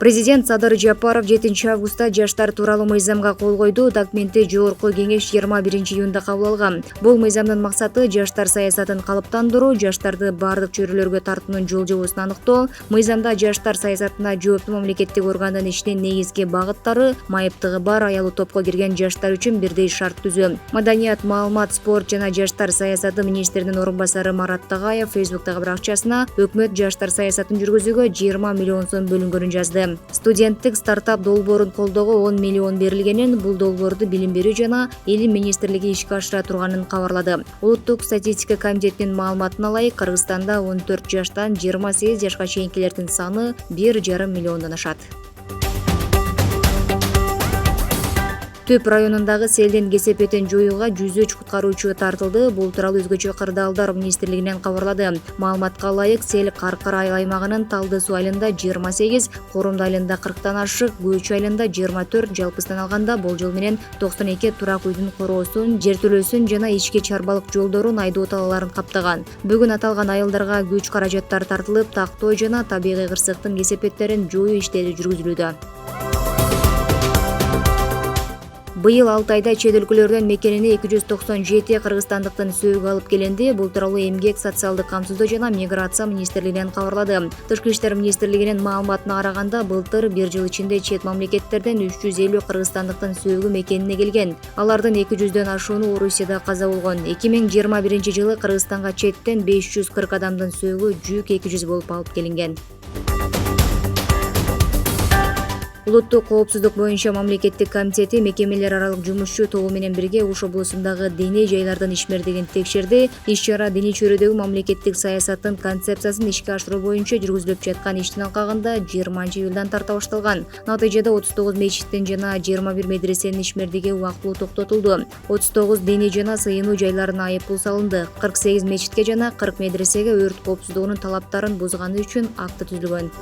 Президент Садыр Жапаров 7 августта жаштар тууралуу мыйзамга кол койду. Документти Жогорку Кеңеш 21-июнда кабыл алган. Бул мыйзамдын максаты жаштар саясатын калыптандыруу, жаштарды бардык чөйрөлөргө тартуунун жол жобосун аныктоо. Мыйзамда жаштар саясатына жооптуу мамлекеттик органдын ишинин негизги багыттары, майыптыгы бар аялуу топко кирген жаштар үчүн бирдей шарт түзүү. Маданият, маалымат, спорт жана жаштар саясаты министринин орун басары Марат Тагаев Фейсбуктагы бир акчасына өкмөт жаштар саясатын жүргүзүүгө 20 миллион сом бөлүнгөнүн жазды. Студенттик стартап долбоорун колдоого 10 миллион берилгенин, бул долбоорду билим берүү жана илим министрлиги ишке ашыра турганын кабарлады. Улуттук статистика комитетинин маалыматына ылайык, Кыргызстанда 14 жаштан 28 жашка чейинкилердин саны 1,5 миллиондон ашат. Түп районундагы селдин кесепетин жоюуга 103 куткаруучу тартылды. Бул тууралуу өзгөчө кырдаалдар министрлигинен кабарлады. Маалыматка ылайык, сел Каркар аймагынын Талды суу айылында 28, Корумду айылында 40тан ашык, Көчү айылында 24, жалпысынан алганда болжол менен 92 турак үйдүн короосун, жертөлөсүн жана ички чарбалык жолдорун, айдоо талааларын каптаган. Бүгүн аталган айылдарга күч каражаттар тартылып, тактоо жана табигый кырсыктын кесепеттерин жоюу иштери жүргүзүлүүдө. Быйыл 6 айда чет өлкөлөрдөн мекенине 297 кыргызстандыктын сөөгү алып келинди. Бул тууралуу эмгек, социалдык камсыздоо жана миграция министрлигинен кабарлады. Тышкы иштер министрлигинин маалыматына караганда, былтыр 1 жыл ичинде чет мамлекеттерден 350 кыргызстандыктын сөөгү мекенине келген. Алардын 200дөн ашууну Орусияда каза болгон. 2021 жылы Кыргызстанга четтен 540 адамдын сөөгү жүк 200 болуп алып келинген. Улуттук коопсуздук боюнча мамлекеттик комитети мекемелер аралык жумушчу тобу менен бирге Ош облусундагы диний жайлардын ишмердигин текшерди. Иш-чара диний чөйрөдөгү мамлекеттик саясаттын концепциясын ишке ашыруу боюнча жүргүзүлүп жаткан иштин алкагында 20-июлдан тарта башталган. Натыйжада 39 мечиттин жана 21 медресенин ишмердиги убактылуу токтотулду. 39 диний жана сыйынуу жайларына айып пул салынды. 48 мечитке жана 40 медресеге өрт коопсуздугунун талаптарын бузганы үчүн акты түзүлгөн.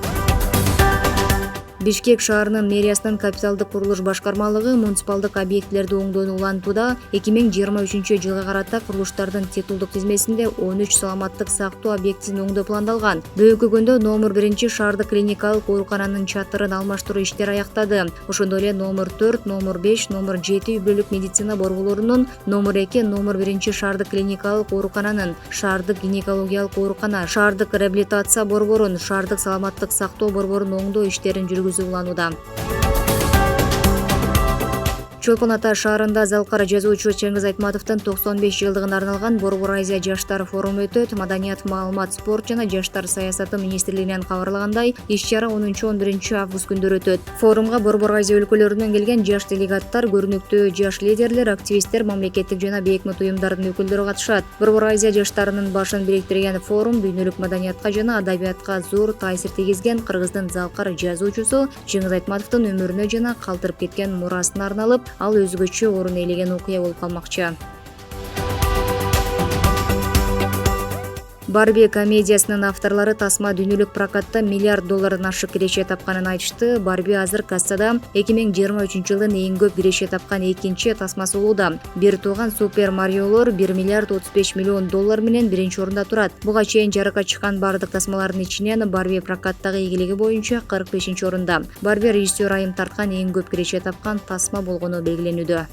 Бишкек шаарынын мэриясынын капиталдык курулуш башкармалыгы муниципалдык объектилерди оңдоону улантууда. 2023 жылга карата курулуштардын титулдук тизмесинде 13 саламаттык сактоо объектисин оңдоо пландалган. Бүгүнкү күндө номер 1 шаардык клиникалык оорукананын чатырын алмаштыруу иштери аяктады. Ошондой эле номер 4, номер 5, номер 7 үй бүлөлүк медицина борборлорунун, номер 2, номер 1 шаардык клиникалык оорукананын, шаардык гинекологиялык оорукана, шаардык реабилитация борборун, шаардык саламаттык сактоо борборун оңдоо иштерин уланууда. Чолпон Ата шаарында залкар жазуучу Чеңгиз Айтматовдун 95 жылдыгына арналган Борбор Азия жаштар форуму өтөт. Маданият, маалымат, спорт жана жаштар саясаты министрлигинен кабарлагандай, иш-чара 10-11 август күндөрү өтөт. Форумга Борбор Азия өлкөлөрүнөн келген жаш делегаттар, көрүнүктүү жаш лидерлер, активисттер, мамлекеттик жана бейөкмөт уюмдардын өкүлдөрү катышат. Борбор Азия жаштарынын башын бириктирген форум дүйнөлүк маданиятка жана адабиятка зор таасир тийгизген кыргыздын залкар жазуучусу Чеңгиз Айтматовдун өмүрүнө жана калтырып кеткен мурасына арналып, ал өзгөчө орун ээлеген окуя болуп калмакчы. Барби комедиясынын авторлору тасма дүйнөлүк прокатта $1 миллиард ашык киреше тапканын айтышты. Барби азыр кассада 2023 жылдын эң көп киреше тапкан экинчи тасмасы болууда. Бир тууган Супер Мариолор $1 миллиард 35 миллион менен биринчи орунда турат. Буга чейин жарыкка чыккан бардык тасмалардын ичинен Барби прокаттагы ийгилиги боюнча 45 орунда. Барби режиссер айым тарткан эң көп киреше тапкан тасма болгону белгиленүүдө.